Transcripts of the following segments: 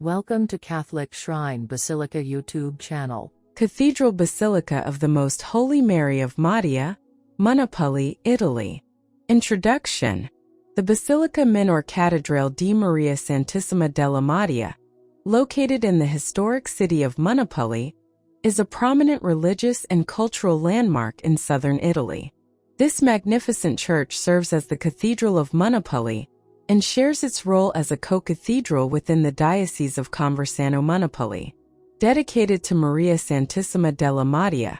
Welcome to Catholic Shrine Basilica YouTube channel. Cathedral Basilica of the Most Holy Mary of Madia, Monopoli, Italy. Introduction. The Basilica Minor Cathedral di Maria Santissima della Madia, located in the historic city of Monopoli, is a prominent religious and cultural landmark in southern Italy. This magnificent church serves as the Cathedral of Monopoli and shares its role as a co-cathedral within the Diocese of Conversano-Monopoli. Dedicated to Maria Santissima della Madia,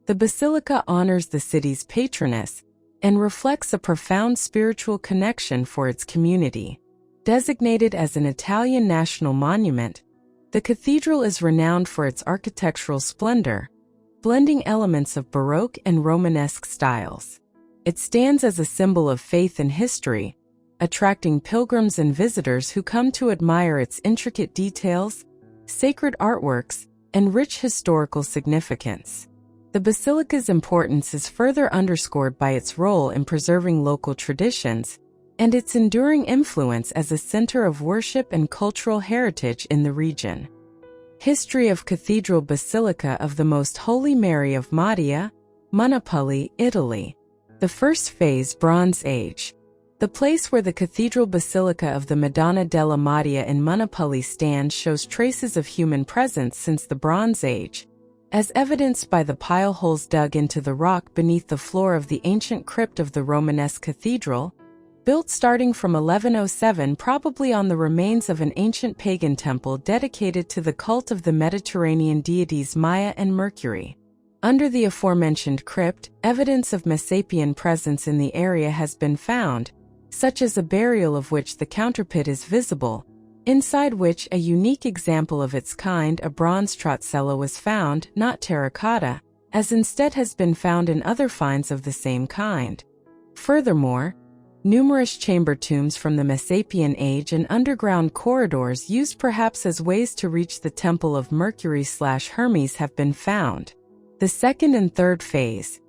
the basilica honors the city's patroness and reflects a profound spiritual connection for its community. Designated as an Italian national monument, the cathedral is renowned for its architectural splendor, blending elements of Baroque and Romanesque styles. It stands as a symbol of faith and history, attracting pilgrims and visitors who come to admire its intricate details, sacred artworks, and rich historical significance. The basilica's importance is further underscored by its role in preserving local traditions and its enduring influence as a center of worship and cultural heritage in the region. History of Cathedral Basilica of the Most Holy Mary of Madia, Monopoli, Italy. The first phase, Bronze Age. The place where the Cathedral Basilica of the Madonna della Madia in Monopoli stands shows traces of human presence since the Bronze Age, as evidenced by the pile holes dug into the rock beneath the floor of the ancient crypt of the Romanesque Cathedral, built starting from 1107 probably on the remains of an ancient pagan temple dedicated to the cult of the Mediterranean deities Maia and Mercury. Under the aforementioned crypt, evidence of Messapian presence in the area has been found, such as a burial of which the counterpit is visible, inside which a unique example of its kind, a bronze trotzella, was found, not terracotta, as instead has been found in other finds of the same kind. Furthermore, numerous chamber tombs from the Messapian age and underground corridors used perhaps as ways to reach the temple of Mercury/Hermes have been found. The second and third phase,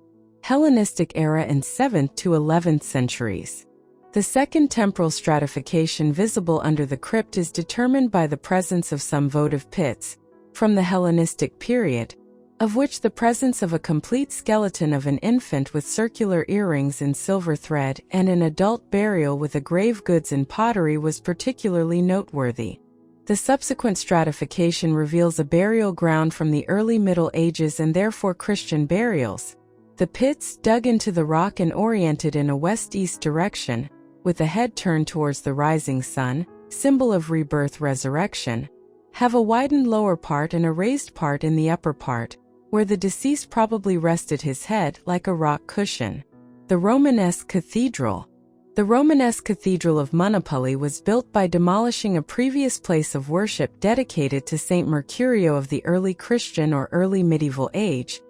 Hellenistic era in 7th to 11th centuries. The second temporal stratification visible under the crypt is determined by the presence of some votive pits, from the Hellenistic period, of which the presence of a complete skeleton of an infant with circular earrings in silver thread and an adult burial with a grave goods in pottery was particularly noteworthy. The subsequent stratification reveals a burial ground from the early Middle Ages and therefore Christian burials. The pits, dug into the rock and oriented in a west-east direction, with the head turned towards the rising sun, symbol of rebirth-resurrection, have a widened lower part and a raised part in the upper part, where the deceased probably rested his head like a rock cushion. The Romanesque Cathedral. The Romanesque Cathedral of Monopoli was built by demolishing a previous place of worship dedicated to Saint Mercurio of the early Christian or early medieval age,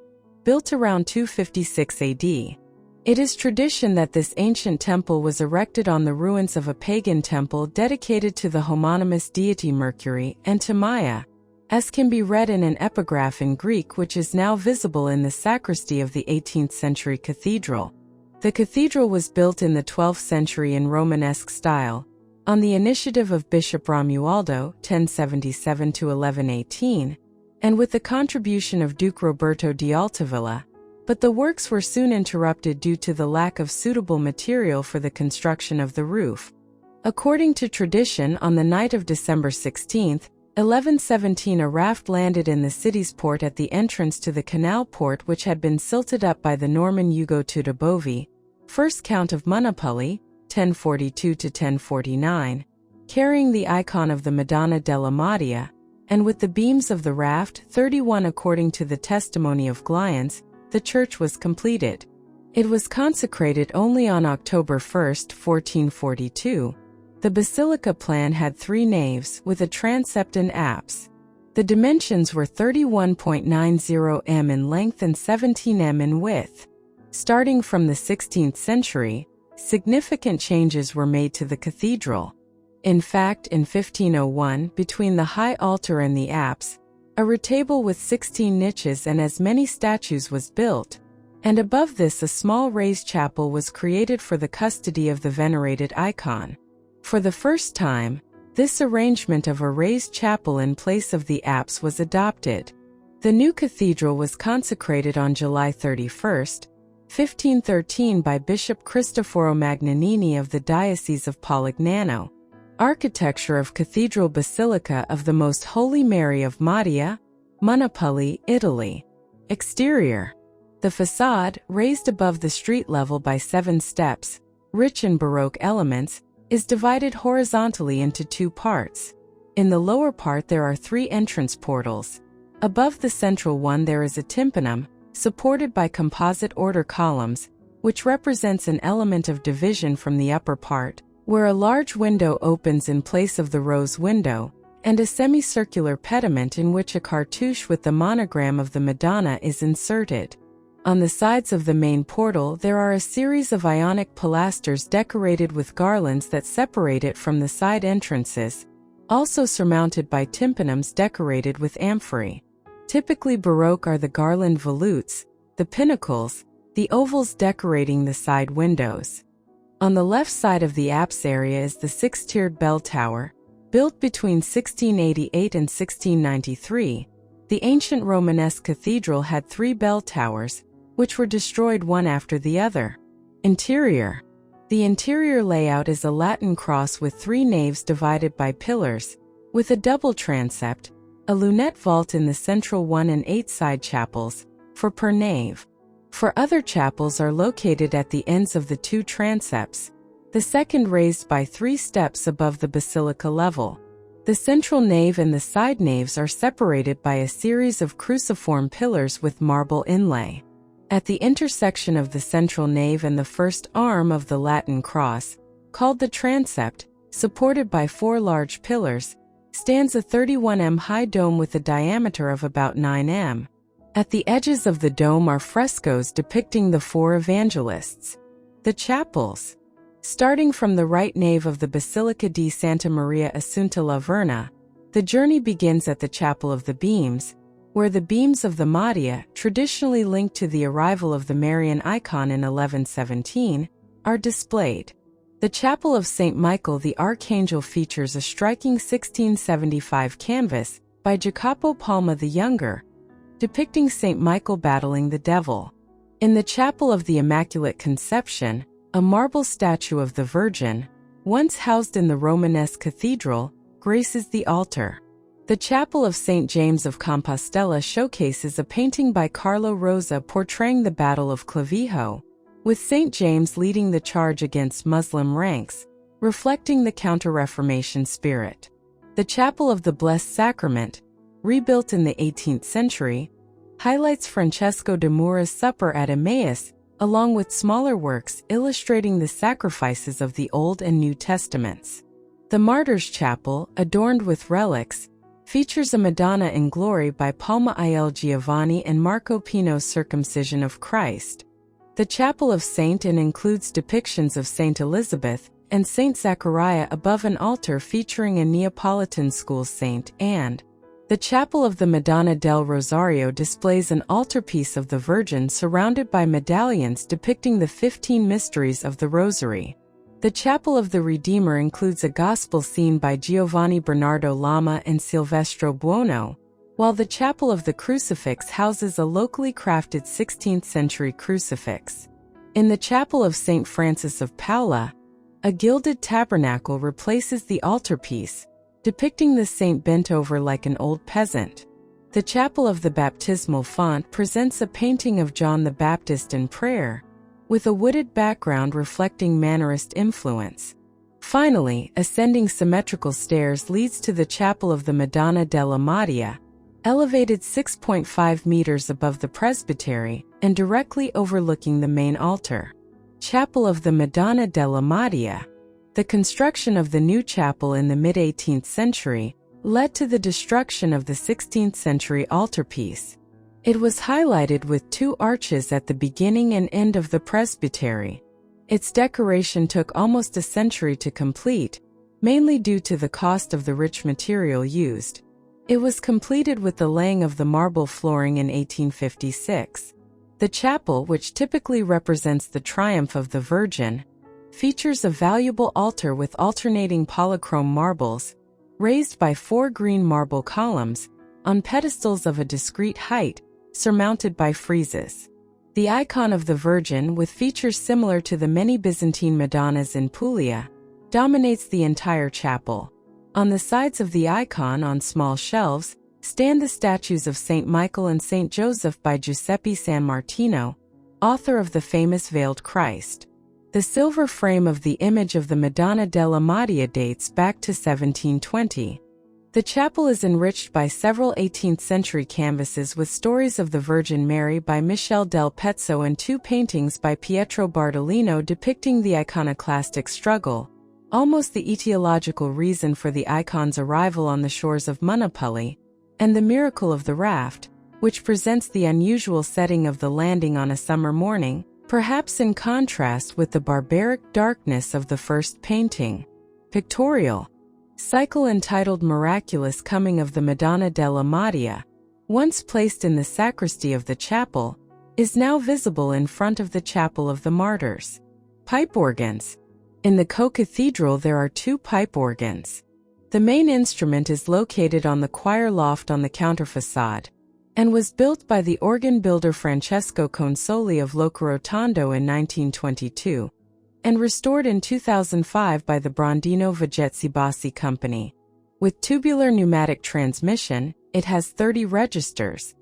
built around 256 AD. It is tradition that this ancient temple was erected on the ruins of a pagan temple dedicated to the homonymous deity Mercury and to Maia, as can be read in an epigraph in Greek which is now visible in the sacristy of the 18th century cathedral. The cathedral was built in the 12th century in Romanesque style, on the initiative of Bishop Romualdo (1077–1118), and with the contribution of Duke Roberto di Altavilla, but the works were soon interrupted due to the lack of suitable material for the construction of the roof. According to tradition, on the night of December 16, 1117, a raft landed in the city's port at the entrance to the canal port which had been silted up by the Norman Ugo Tudobovi, first Count of Monopoli, 1042–1049, carrying the icon of the Madonna della Madia, and with the beams of the raft, 31 according to the testimony of Glians, the church was completed. It was consecrated only on October 1, 1442. The basilica plan had 3 naves with a transept and apse. The dimensions were 31.90 m in length and 17 m in width. Starting from the 16th century, significant changes were made to the cathedral. In fact, in 1501, between the high altar and the apse, a retable with 16 niches and as many statues was built, and above this a small raised chapel was created for the custody of the venerated icon. For the first time, This arrangement of a raised chapel in place of the apse was adopted. The new cathedral was consecrated on July 31, 1513 by Bishop Cristoforo Magnanini of the Diocese of Polignano. Architecture of Cathedral Basilica of the Most Holy Mary of Madia, Monopoli, Italy. Exterior. The façade, raised above the street level by 7 steps, rich in Baroque elements, is divided horizontally into 2 parts. In the lower part there are 3 entrance portals. Above the central one there is a tympanum, supported by composite order columns, which represents an element of division from the upper part, where a large window opens in place of the rose window, and a semicircular pediment in which a cartouche with the monogram of the Madonna is inserted. On the sides of the main portal there are a series of Ionic pilasters decorated with garlands that separate it from the side entrances, also surmounted by tympanums decorated with amphorae. Typically Baroque are the garland volutes, the pinnacles, the ovals decorating the side windows. On the left side of the apse area is the 6-tiered bell tower, built between 1688 and 1693. The ancient Romanesque cathedral had 3 bell towers, which were destroyed one after the other. Interior. The interior layout is a Latin cross with 3 naves divided by pillars, with a double transept, a lunette vault in the central one and 8 side chapels, per nave. 4 other chapels are located at the ends of the 2 transepts, the second raised by 3 steps above the basilica level. The central nave and the side naves are separated by a series of cruciform pillars with marble inlay. At the intersection of the central nave and the first arm of the Latin cross, called the transept, supported by 4 large pillars, stands a 31 m high dome with a diameter of about 9 m. At the edges of the dome are frescoes depicting the 4 evangelists. The chapels. Starting from the right nave of the Basilica di Santa Maria Assunta la Verna, the journey begins at the Chapel of the Beams, where the beams of the Madia, traditionally linked to the arrival of the Marian icon in 1117, are displayed. The Chapel of St. Michael the Archangel features a striking 1675 canvas by Jacopo Palma the Younger, depicting St. Michael battling the devil. In the Chapel of the Immaculate Conception, a marble statue of the Virgin, once housed in the Romanesque Cathedral, graces the altar. The Chapel of St. James of Compostela showcases a painting by Carlo Rosa portraying the Battle of Clavijo, with St. James leading the charge against Muslim ranks, reflecting the Counter-Reformation spirit. The Chapel of the Blessed Sacrament, rebuilt in the 18th century, highlights Francesco de Mura's Supper at Emmaus, along with smaller works illustrating the sacrifices of the Old and New Testaments. The Martyrs' Chapel, adorned with relics, features a Madonna in Glory by Palma il Giovanni and Marco Pino's Circumcision of Christ. The Chapel of Saint Anne includes depictions of Saint Elizabeth and Saint Zachariah above an altar featuring a Neapolitan school Saint Anne. The Chapel of the Madonna del Rosario displays an altarpiece of the Virgin surrounded by medallions depicting the 15 mysteries of the Rosary. The Chapel of the Redeemer includes a Gospel scene by Giovanni Bernardo Lama and Silvestro Buono, while the Chapel of the Crucifix houses a locally crafted 16th-century crucifix. In the Chapel of St. Francis of Paula, a gilded tabernacle replaces the altarpiece, depicting the saint bent over like an old peasant. The Chapel of the Baptismal Font presents a painting of John the Baptist in prayer, with a wooded background reflecting Mannerist influence. Finally, ascending symmetrical stairs leads to the Chapel of the Madonna della Madia, elevated 6.5 meters above the presbytery and directly overlooking the main altar. Chapel of the Madonna della Madia. The construction of the new chapel in the mid-18th century led to the destruction of the 16th century altarpiece. It was highlighted with 2 arches at the beginning and end of the presbytery. Its decoration took almost a century to complete, mainly due to the cost of the rich material used. It was completed with the laying of the marble flooring in 1856. The chapel, which typically represents the triumph of the Virgin, features a valuable altar with alternating polychrome marbles, raised by 4 green marble columns, on pedestals of a discrete height, surmounted by friezes. The icon of the Virgin, with features similar to the many Byzantine Madonnas in Puglia, dominates the entire chapel. On the sides of the icon, on small shelves, stand the statues of Saint Michael and Saint Joseph by Giuseppe San Martino, author of the famous Veiled Christ. The silver frame of the image of the Madonna della Madia dates back to 1720. The chapel is enriched by several 18th-century canvases with stories of the Virgin Mary by Michele del Pezzo and 2 paintings by Pietro Bartolino depicting the iconoclastic struggle, almost the etiological reason for the icon's arrival on the shores of Monopoli, and the miracle of the raft, which presents the unusual setting of the landing on a summer morning, perhaps in contrast with the barbaric darkness of the first painting. Pictorial cycle entitled Miraculous Coming of the Madonna della Madia, once placed in the sacristy of the chapel, is now visible in front of the Chapel of the Martyrs. Pipe organs. In the co-cathedral there are 2 pipe organs. The main instrument is located on the choir loft on the counterfacade, and was built by the organ builder Francesco Consoli of Locorotondo in 1922. And restored in 2005 by the Brondino Vegezzi Bassi Company. With tubular pneumatic transmission, it has 30 registers.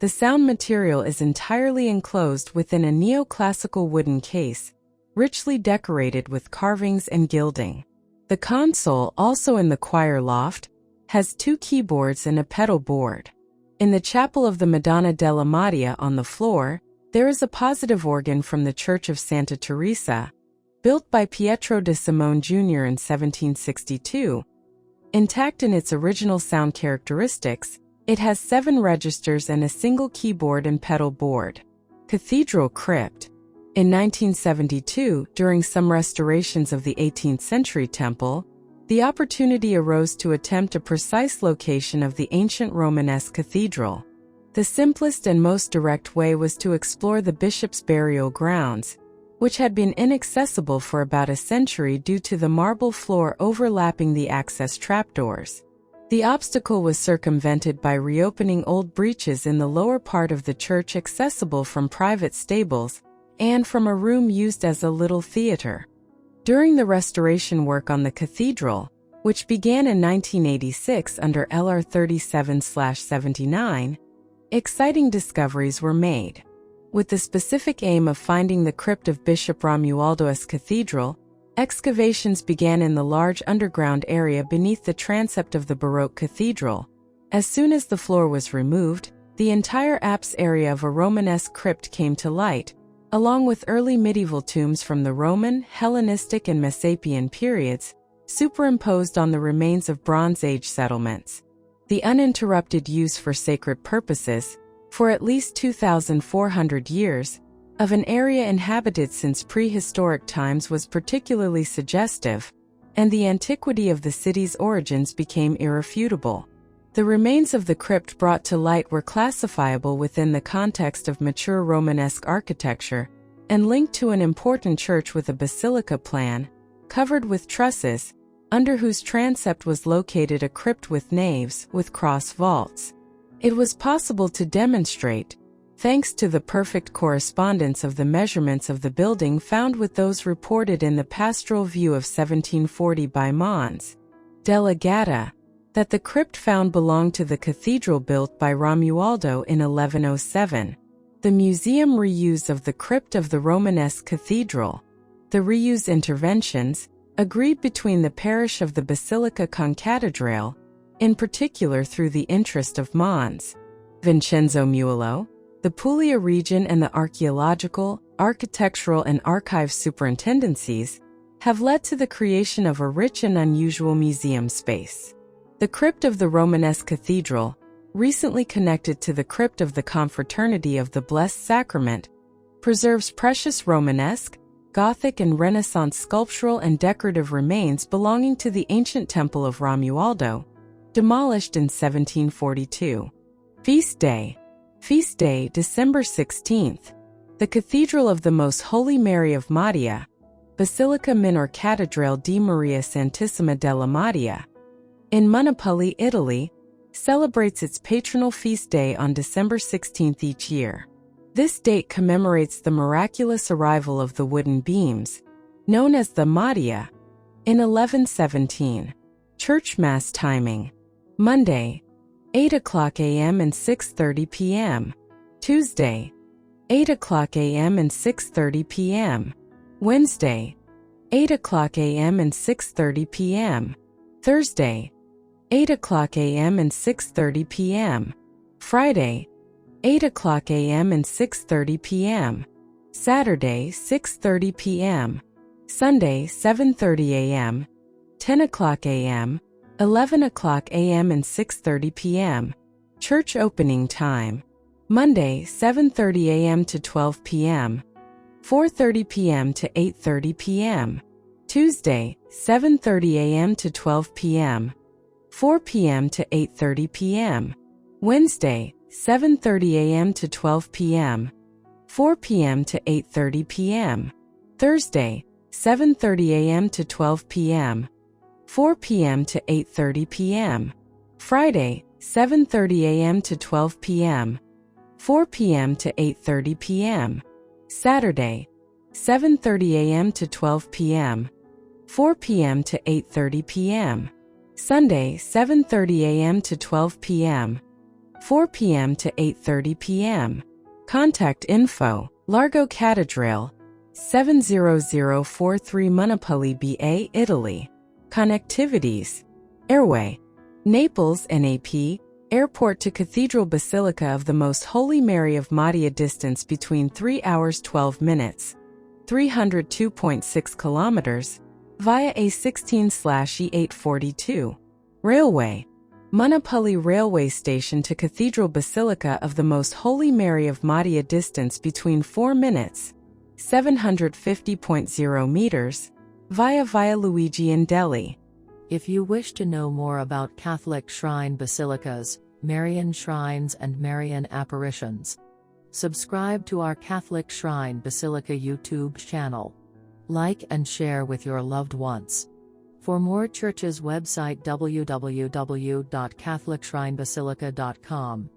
The sound material is entirely enclosed within a neoclassical wooden case, richly decorated with carvings and gilding. The console, also in the choir loft, has 2 keyboards and a pedal board. In the Chapel of the Madonna della Madia on the floor, there is a positive organ from the Church of Santa Teresa, built by Pietro de Simone Jr. in 1762. Intact in its original sound characteristics, it has 7 registers and a single keyboard and pedal board. Cathedral crypt. In 1972, during some restorations of the 18th century temple, the opportunity arose to attempt a precise location of the ancient Romanesque cathedral. The simplest and most direct way was to explore the bishop's burial grounds, which had been inaccessible for about a century due to the marble floor overlapping the access trapdoors. The obstacle was circumvented by reopening old breaches in the lower part of the church accessible from private stables, and from a room used as a little theater. During the restoration work on the cathedral, which began in 1986 under LR 37/79, exciting discoveries were made. With the specific aim of finding the crypt of Bishop Romualdo's cathedral, excavations began in the large underground area beneath the transept of the Baroque cathedral. As soon as the floor was removed, the entire apse area of a Romanesque crypt came to light, along with early medieval tombs from the Roman, Hellenistic and Messapian periods, superimposed on the remains of Bronze Age settlements. The uninterrupted use for sacred purposes, for at least 2,400 years, of an area inhabited since prehistoric times was particularly suggestive, and the antiquity of the city's origins became irrefutable. The remains of the crypt brought to light were classifiable within the context of mature Romanesque architecture, and linked to an important church with a basilica plan, covered with trusses, under whose transept was located a crypt with naves with cross vaults. It was possible to demonstrate, thanks to the perfect correspondence of the measurements of the building found with those reported in the pastoral view of 1740 by Mons. Della Gatta, that the crypt found belonged to the cathedral built by Romualdo in 1107. The museum reuse of the crypt of the Romanesque cathedral. The reuse interventions, agreed between the parish of the Basilica Concatedral, in particular through the interest of Mons. Vincenzo Muello, the Puglia region and the archaeological, architectural and archive superintendencies, have led to the creation of a rich and unusual museum space. The crypt of the Romanesque cathedral, recently connected to the crypt of the Confraternity of the Blessed Sacrament, preserves precious Romanesque, Gothic and Renaissance sculptural and decorative remains belonging to the ancient temple of Romualdo, demolished in 1742. Feast Day. Feast Day, December 16th. The Cathedral of the Most Holy Mary of Madia, Basilica Minor Cathedral di Maria Santissima della Madia, in Monopoli, Italy, celebrates its patronal feast day on December 16th each year. This date commemorates the miraculous arrival of the wooden beams, known as the Madia, in 1117. Church Mass timing: Monday, 8 o'clock a.m. and 6:30 p.m. Tuesday, 8 o'clock a.m. and 6:30 p.m. Wednesday, 8 o'clock a.m. and 6:30 p.m. Thursday, 8 o'clock a.m. and 6:30 p.m. Friday, 8 o'clock a.m. and 6:30 p.m. Saturday, 6:30 p.m. Sunday, 7:30 a.m., 10 o'clock a.m., 11 o'clock a.m. and 6:30 p.m. Church opening time: Monday, 7:30 a.m. to 12 p.m., 4:30 p.m. to 8:30 p.m. Tuesday, 7:30 a.m. to 12 p.m., 4 p.m. to 8:30 p.m. Wednesday, 7:30 a.m. to 12 p.m., 4 p.m. to 8:30 p.m. Thursday, 7:30 a.m. to 12 p.m., 4 p.m. to 8:30 p.m. Friday, 7:30 a.m. to 12 p.m., 4 p.m. to 8:30 p.m. Saturday, 7:30 a.m. to 12 p.m., 4 p.m. to 8:30 p.m. Sunday, 7:30 a.m. to 12 p.m., 4 p.m. to 8:30 p.m. Contact info: Largo Cathedral, 70043 Monopoli, BA, Italy. Connectivities: Airway, Naples, NAP, airport to Cathedral Basilica of the Most Holy Mary of Madia, distance between 3 hours 12 minutes, 302.6 kilometers, via A16/E842. Railway, Monopoli railway station to Cathedral Basilica of the Most Holy Mary of Madia, distance between 4 minutes, 750.0 meters, via Luigi in Delhi. If you wish to know more about Catholic shrine basilicas, Marian shrines and Marian apparitions, subscribe to our Catholic Shrine Basilica YouTube channel. Like and share with your loved ones. For more churches, website www.catholicshrinebasilica.com.